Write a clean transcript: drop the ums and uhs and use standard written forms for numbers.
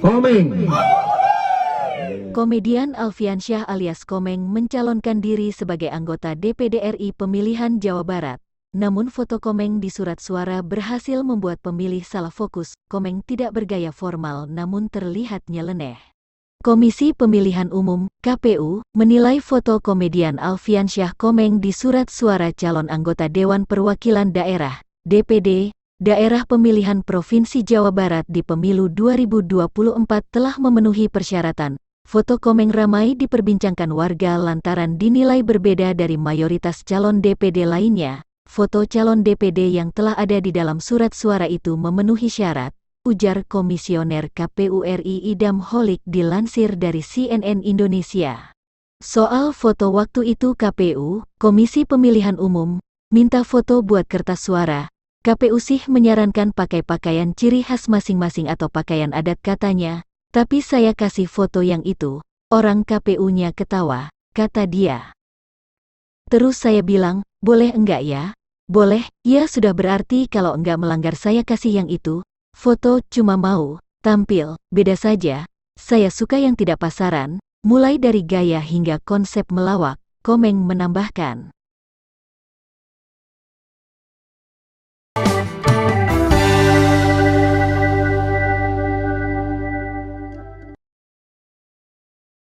Komeng. Komedian Alfiansyah alias Komeng mencalonkan diri sebagai anggota DPD RI pemilihan Jawa Barat. Namun foto Komeng di surat suara berhasil membuat pemilih salah fokus. Komeng tidak bergaya formal namun terlihat nyeleneh. Komisi Pemilihan Umum (KPU) menilai foto komedian Alfiansyah Komeng di surat suara calon anggota Dewan Perwakilan Daerah (DPD) Daerah Pemilihan Provinsi Jawa Barat di Pemilu 2024 telah memenuhi persyaratan. Foto Komeng ramai diperbincangkan warga lantaran dinilai berbeda dari mayoritas calon DPD lainnya. Foto calon DPD yang telah ada di dalam surat suara itu memenuhi syarat, ujar Komisioner KPU RI Idam Holik dilansir dari CNN Indonesia. Soal foto waktu itu KPU, Komisi Pemilihan Umum, minta foto buat kertas suara. KPU sih menyarankan pakai pakaian ciri khas masing-masing atau pakaian adat katanya. Tapi saya kasih foto yang itu, orang KPU-nya ketawa, kata dia. Terus saya bilang, boleh enggak ya? Boleh, ya sudah berarti kalau enggak melanggar saya kasih yang itu. Foto cuma mau, tampil, beda saja. Saya suka yang tidak pasaran, mulai dari gaya hingga konsep melawak, Komeng menambahkan.